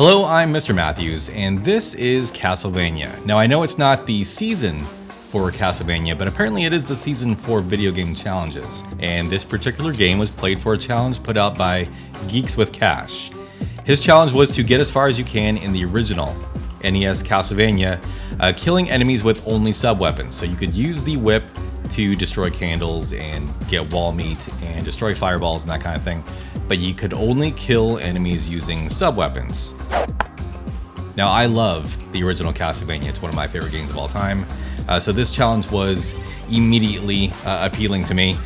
Hello, I'm MrMatthews, and this is Castlevania. Now, I know it's not the season for Castlevania, but apparently it is the season for video game challenges. And this particular game was played for a challenge put out by Geeks With Cash. His challenge was to get as far as you can in the original NES Castlevania, killing enemies with only sub-weapons. So you could use the whip to destroy candles and get wall meat and destroy fireballs and that kind of thing, but you could only kill enemies using sub-weapons. Now, I love the original Castlevania. It's one of my favorite games of all time. So this challenge was immediately appealing to me.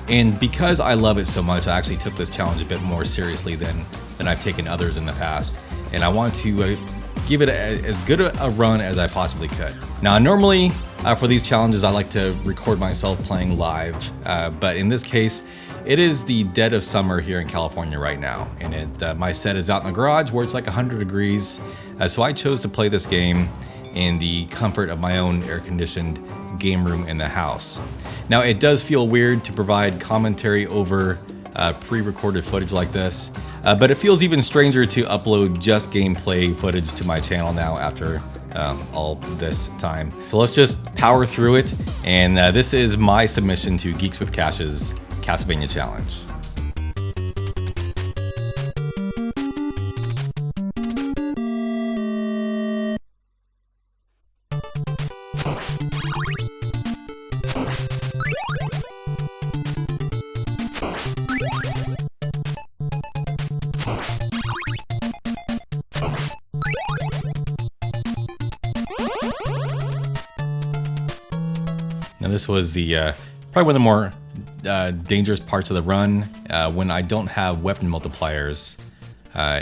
And because I love it so much, I actually took this challenge a bit more seriously than I've taken others in the past. And I want to give it as good a run as I possibly could. Now, normally for these challenges, I like to record myself playing live. But in this case, it is the dead of summer here in California right now. And my set is out in the garage where it's like 100 degrees. So I chose to play this game in the comfort of my own air-conditioned game room in the house. Now, it does feel weird to provide commentary over pre-recorded footage like this, but it feels even stranger to upload just gameplay footage to my channel now after all this time. So let's just power through it, and this is my submission to Geeks With Cash's Castlevania Challenge. Now, this was the probably one of the more dangerous parts of the run. When I don't have weapon multipliers,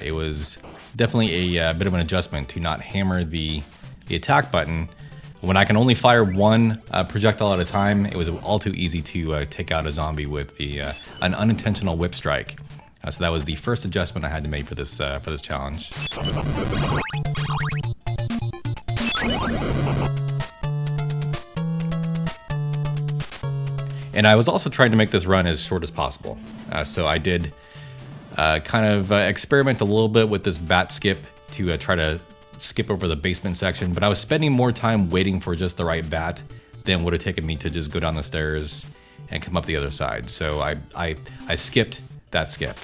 it was definitely a bit of an adjustment to not hammer the attack button. When I can only fire one projectile at a time, it was all too easy to take out a zombie with an unintentional whip strike. So that was the first adjustment I had to make for this challenge. And I was also trying to make this run as short as possible. So I did kind of experiment a little bit with this bat skip to try to skip over the basement section, but I was spending more time waiting for just the right bat than would have taken me to just go down the stairs and come up the other side. So I skipped that skip.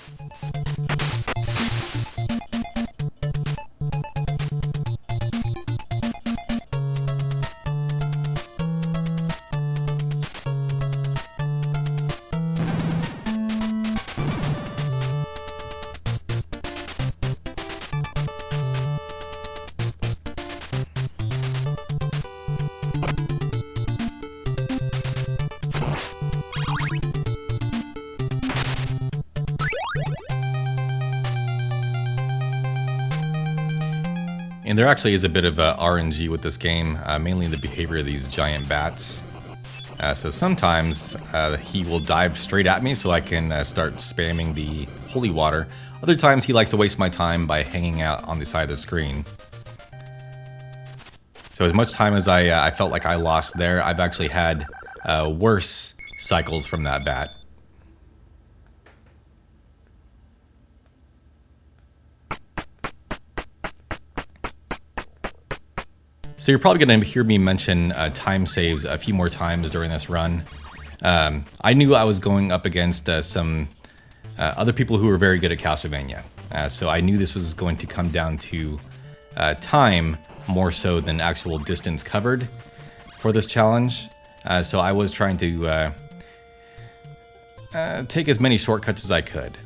And there actually is a bit of RNG with this game, mainly the behavior of these giant bats. So sometimes he will dive straight at me so I can start spamming the holy water. Other times he likes to waste my time by hanging out on the side of the screen. So as much time as I felt like I lost there, I've actually had worse cycles from that bat. So you're probably going to hear me mention time saves a few more times during this run. I knew I was going up against some other people who were very good at Castlevania. So I knew this was going to come down to time more so than actual distance covered for this challenge. So I was trying to take as many shortcuts as I could.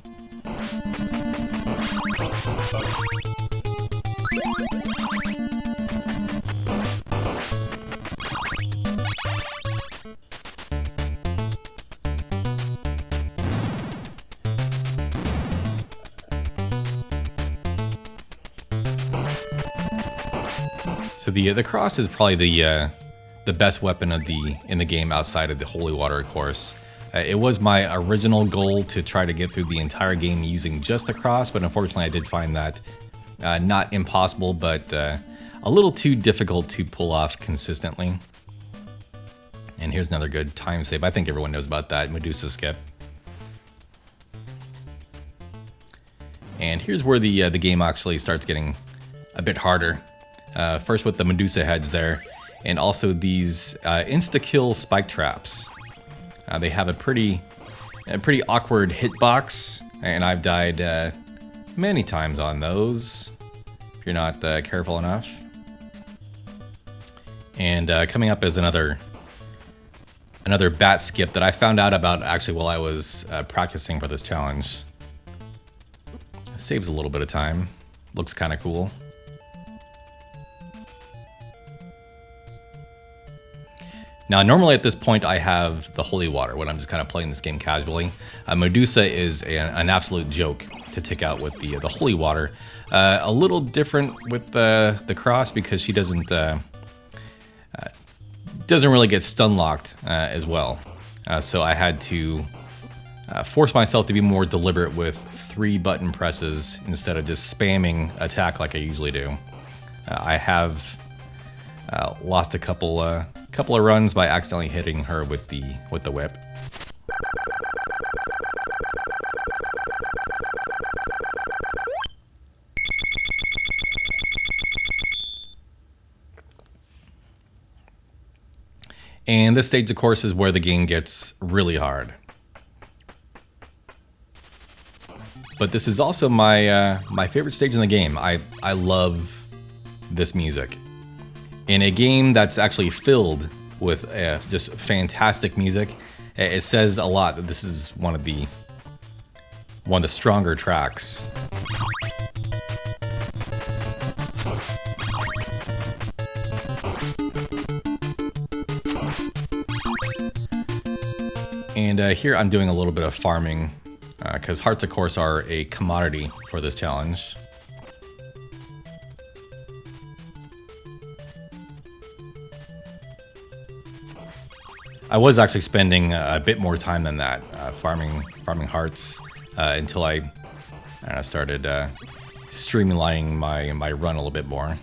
So the cross is probably the best weapon in the game outside of the holy water, of course. It was my original goal to try to get through the entire game using just the cross, but unfortunately I did find that not impossible, but a little too difficult to pull off consistently. And here's another good time save. I think everyone knows about that, Medusa Skip. And here's where the game actually starts getting a bit harder. First with the Medusa heads there, and also these insta-kill spike traps. They have a pretty awkward hitbox, and I've died many times on those if you're not careful enough. And coming up is another bat skip that I found out about actually while I was practicing for this challenge. It saves a little bit of time. Looks kind of cool. Now, normally at this point, I have the holy water when I'm just kind of playing this game casually. Medusa is an absolute joke to take out with the holy water. A little different with the cross because she doesn't really get stun locked as well. So I had to force myself to be more deliberate with 3 button presses instead of just spamming attack like I usually do. I have lost a couple of runs by accidentally hitting her with the whip. And this stage, of course, is where the game gets really hard. But this is also my favorite stage in the game. I love this music. In a game that's actually filled with just fantastic music, it says a lot that this is one of the stronger tracks. And here I'm doing a little bit of farming because hearts, of course, are a commodity for this challenge. I was actually spending a bit more time than that farming hearts until I started streamlining my run a little bit more.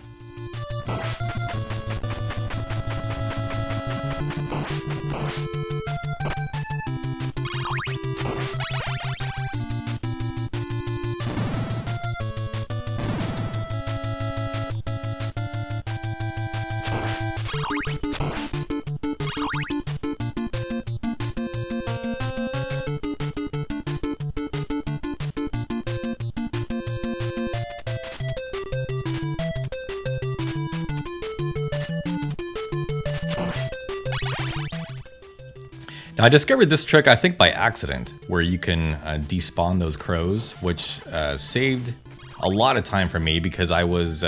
Now, I discovered this trick, I think by accident, where you can despawn those crows, which saved a lot of time for me because I was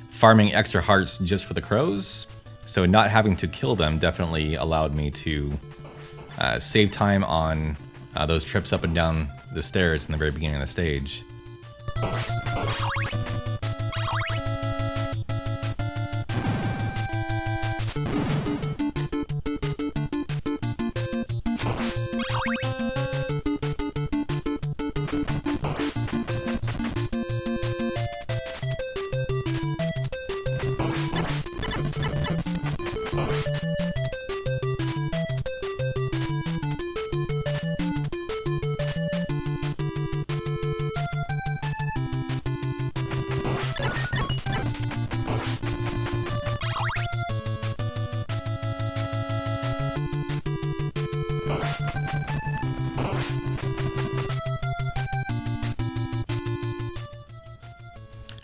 farming extra hearts just for the crows. So not having to kill them definitely allowed me to save time on those trips up and down the stairs in the very beginning of the stage.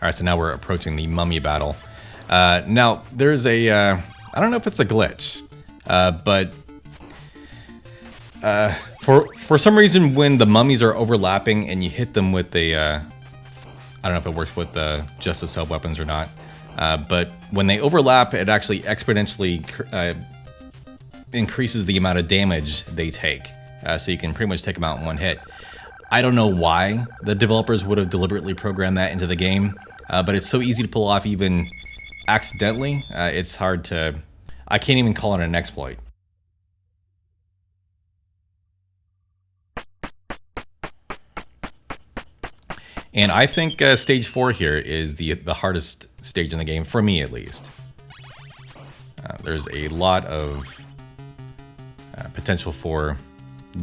All right, so now we're approaching the mummy battle. Now, there's a, I don't know if it's a glitch, but for some reason when the mummies are overlapping and you hit them with a, I don't know if it works with just the sub weapons or not, but when they overlap, it actually exponentially increases the amount of damage they take. So you can pretty much take them out in one hit. I don't know why the developers would have deliberately programmed that into the game, but it's so easy to pull off even accidentally. It's hard to... I can't even call it an exploit. And I think stage 4 here is the hardest stage in the game, for me at least. There's a lot of potential for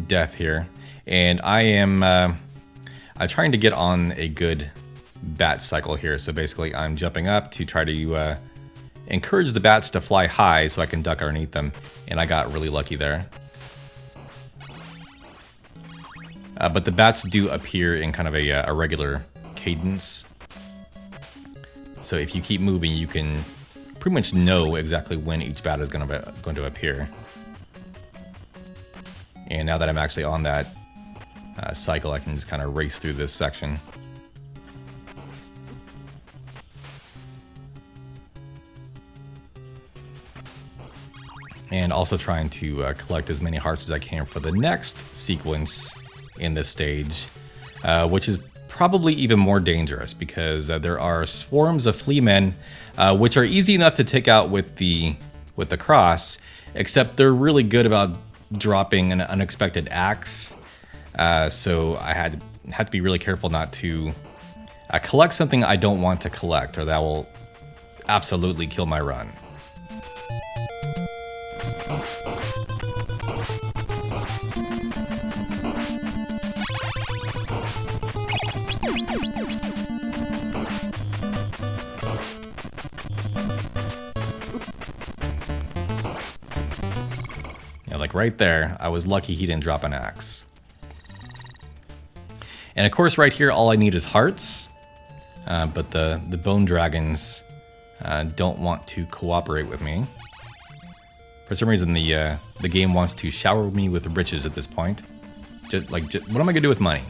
death here. And I am I'm trying to get on a good bat cycle here. So basically I'm jumping up to try to encourage the bats to fly high so I can duck underneath them. And I got really lucky there. But the bats do appear in kind of a regular cadence. So if you keep moving, you can pretty much know exactly when each bat is going to appear. And now that I'm actually on that cycle, I can just kind of race through this section. And also trying to collect as many hearts as I can for the next sequence in this stage, which is probably even more dangerous because there are swarms of flea men, which are easy enough to take out with the cross, except they're really good about dropping an unexpected axe. So I had to be really careful not to collect something I don't want to collect, or that will absolutely kill my run. Yeah, like right there, I was lucky he didn't drop an axe. And of course right here, all I need is hearts, but the bone dragons don't want to cooperate with me. For some reason, the game wants to shower me with riches at this point. What am I gonna do with money?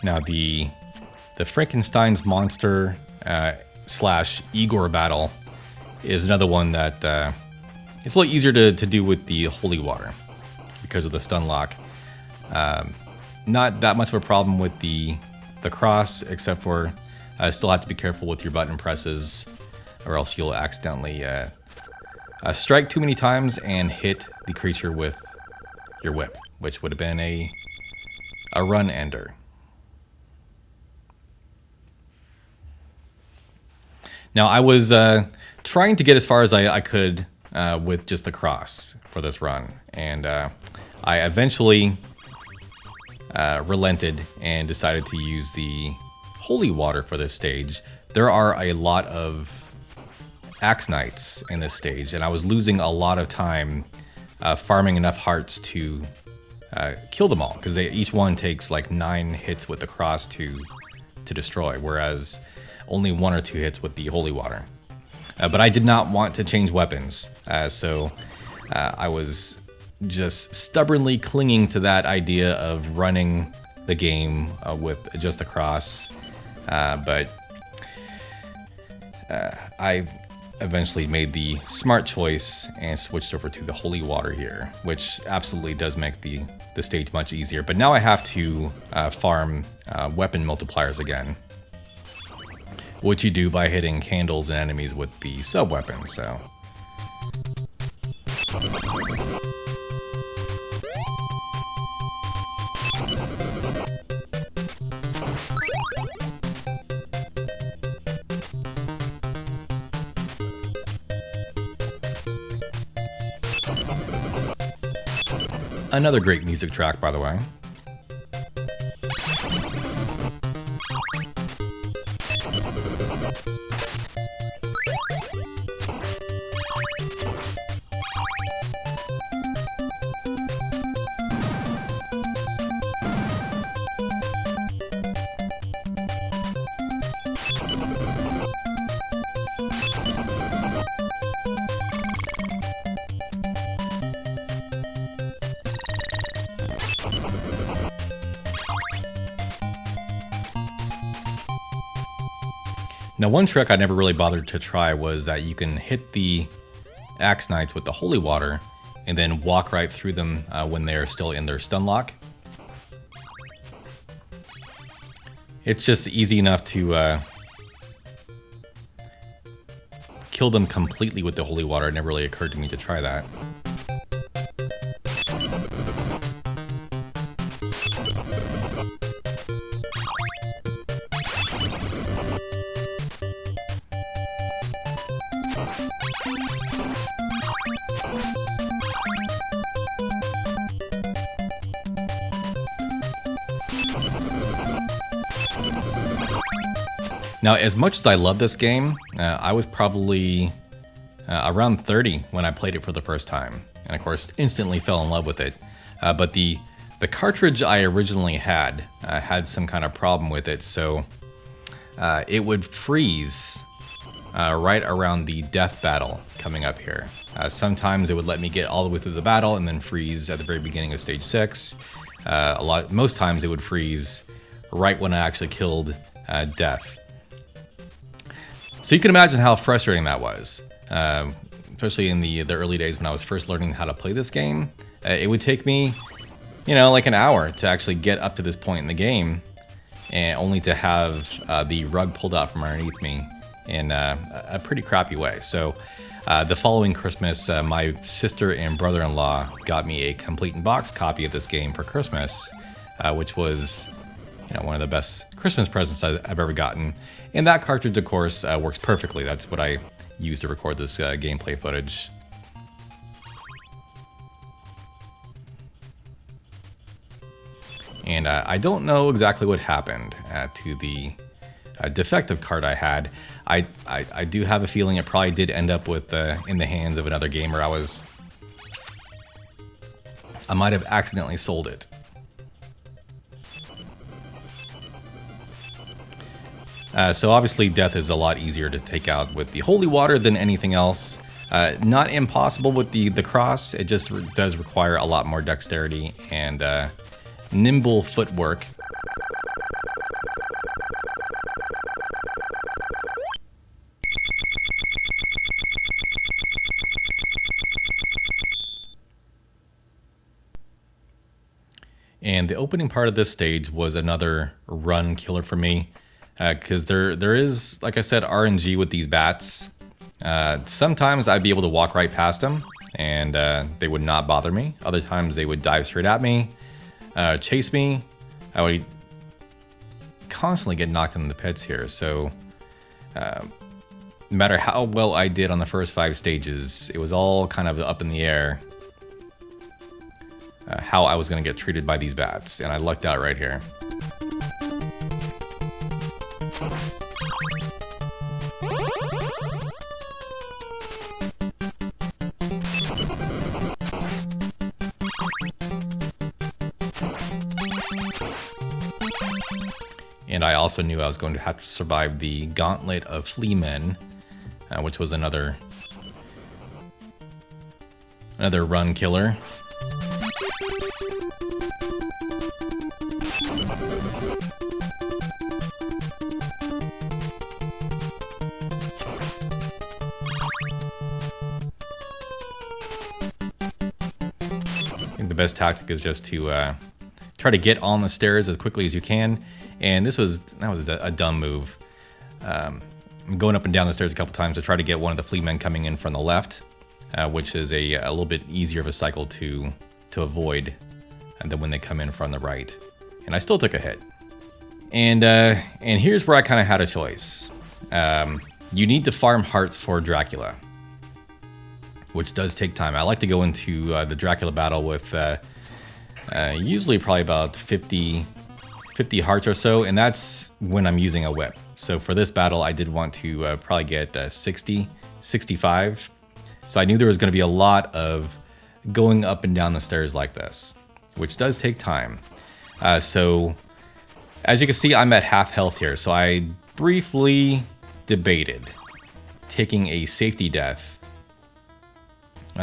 Now the Frankenstein's monster slash Igor battle is another one that it's a little easier to do with the holy water because of the stun lock. Not that much of a problem with the cross, except for still have to be careful with your button presses, or else you'll accidentally strike too many times and hit the creature with your whip, which would have been a run ender. Now, I was trying to get as far as I could with just the cross for this run, and I eventually relented and decided to use the holy water for this stage. There are a lot of axe knights in this stage, and I was losing a lot of time farming enough hearts to kill them all, because each one takes like 9 hits with the cross to destroy, whereas only 1 or 2 hits with the holy water. But I did not want to change weapons, so I was just stubbornly clinging to that idea of running the game with just the cross. But I eventually made the smart choice and switched over to the holy water here, which absolutely does make the stage much easier. But now I have to farm weapon multipliers again, which you do by hitting candles and enemies with the sub-weapon, so. Another great music track, by the way. Now, one trick I never really bothered to try was that you can hit the Axe Knights with the holy water and then walk right through them when they're still in their stun lock. It's just easy enough to kill them completely with the holy water. It never really occurred to me to try that. Now, as much as I love this game, I was probably around 30 when I played it for the first time. And of course, instantly fell in love with it. But the cartridge I originally had some kind of problem with it, so it would freeze right around the death battle coming up here. Sometimes it would let me get all the way through the battle and then freeze at the very beginning of stage 6. Most times it would freeze right when I actually killed Death. So you can imagine how frustrating that was, especially in the early days when I was first learning how to play this game. It would take me, like an hour to actually get up to this point in the game, and only to have the rug pulled out from underneath me in a pretty crappy way. So the following Christmas, my sister and brother-in-law got me a complete in-box copy of this game for Christmas, which was one of the best Christmas presents I've ever gotten. And that cartridge, of course, works perfectly. That's what I use to record this gameplay footage. And I don't know exactly what happened to the defective card I had. I do have a feeling it probably did end up with in the hands of another gamer. I might have accidentally sold it. So obviously Death is a lot easier to take out with the holy water than anything else. Not impossible with the cross, it just does require a lot more dexterity and nimble footwork. And the opening part of this stage was another run killer for me. Because there is, like I said, RNG with these bats. Sometimes I'd be able to walk right past them, and they would not bother me. Other times they would dive straight at me, chase me. I would constantly get knocked in the pits here. So no matter how well I did on the first 5 stages, it was all kind of up in the air how I was going to get treated by these bats, and I lucked out right here. And I also knew I was going to have to survive the Gauntlet of Fleamen, which was another run killer. I think the best tactic is just to try to get on the stairs as quickly as you can. And that was a dumb move. I'm going up and down the stairs a couple times to try to get one of the Fleamen coming in from the left, which is a little bit easier of a cycle to avoid than when they come in from the right. And I still took a hit. And here's where I kind of had a choice. You need to farm hearts for Dracula, which does take time. I like to go into the Dracula battle with usually probably about 50 hearts or so, and that's when I'm using a whip. So for this battle, I did want to probably get 60, 65. So I knew there was going to be a lot of going up and down the stairs like this, which does take time. So as you can see, I'm at half health here. So I briefly debated taking a safety death,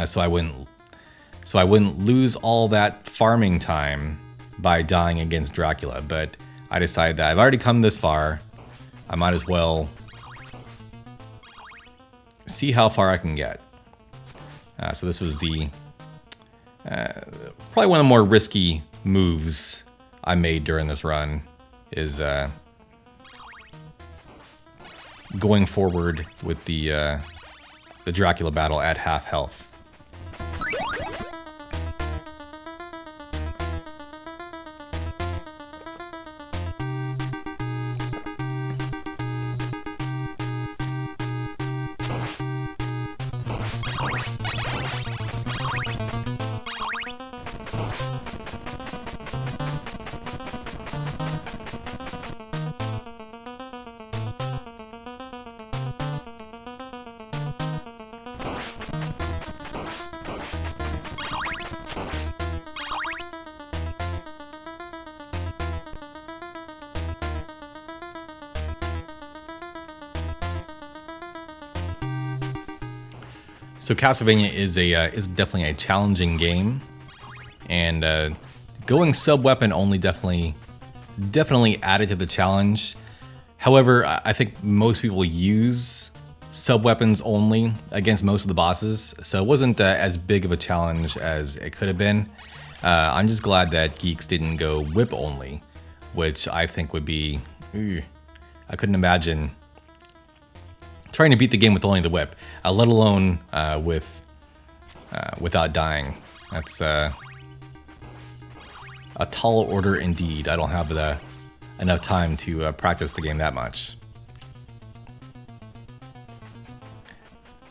so I wouldn't lose all that farming time by dying against Dracula. But I decided that I've already come this far, I might as well see how far I can get. So this was the probably one of the more risky moves I made during this run, is going forward with the Dracula battle at half health. So Castlevania is definitely a challenging game, and going sub-weapon only definitely added to the challenge. However, I think most people use sub-weapons only against most of the bosses, so it wasn't as big of a challenge as it could have been. I'm just glad that Geeks didn't go whip only, which I think would be... I couldn't imagine trying to beat the game with only the whip, let alone without dying. That's a tall order indeed. I don't have enough time to practice the game that much.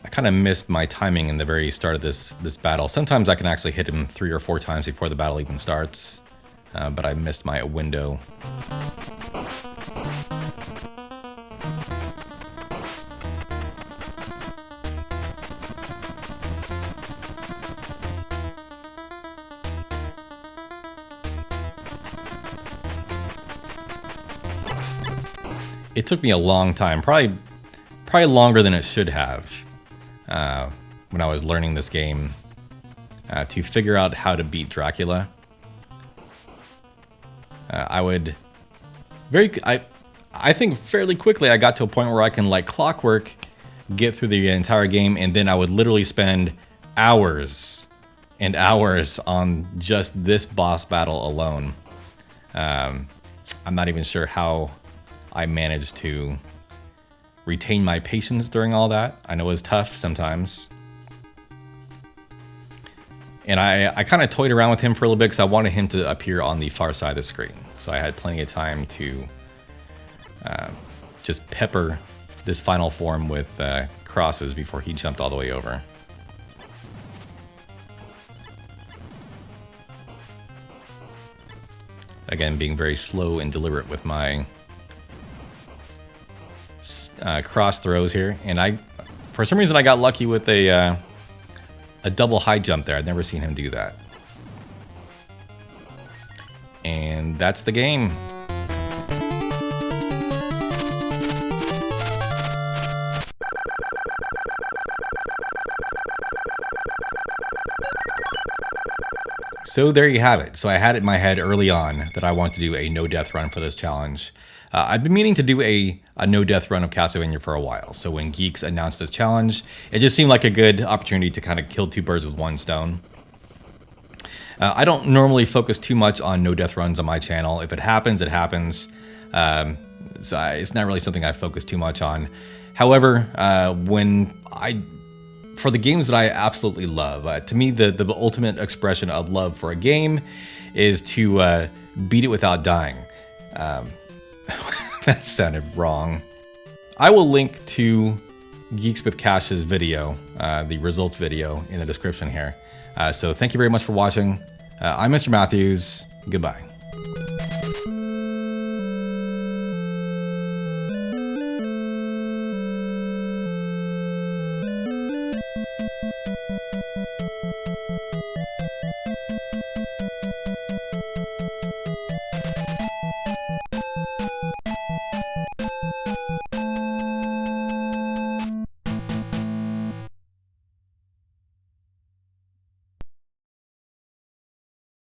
I kind of missed my timing in the very start of this battle. Sometimes I can actually hit him 3 or 4 times before the battle even starts, but I missed my window. It took me a long time, probably longer than it should have, when I was learning this game, to figure out how to beat Dracula. I think fairly quickly I got to a point where I can, like clockwork, get through the entire game, and then I would literally spend hours and hours on just this boss battle alone. I'm not even sure how I managed to retain my patience during all that. I know it was tough sometimes. And I kind of toyed around with him for a little bit because I wanted him to appear on the far side of the screen. So I had plenty of time to just pepper this final form with crosses before he jumped all the way over. Again, being very slow and deliberate with my cross throws here, and for some reason I got lucky with a double high jump there. I'd never seen him do that. And that's the game. So there you have it. So I had it in my head early on that I want to do a no-death run for this challenge. I've been meaning to do a no-death run of Castlevania for a while. So when Geeks announced this challenge, it just seemed like a good opportunity to kind of kill 2 birds with 1 stone. I don't normally focus too much on no-death runs on my channel. If it happens, it happens. So it's not really something I focus too much on. However, for the games that I absolutely love, to me, the ultimate expression of love for a game is to beat it without dying. That sounded wrong. I will link to Geeks with Cash's video, the results video, in the description here. So thank you very much for watching. I'm Mr. Matthews. Goodbye.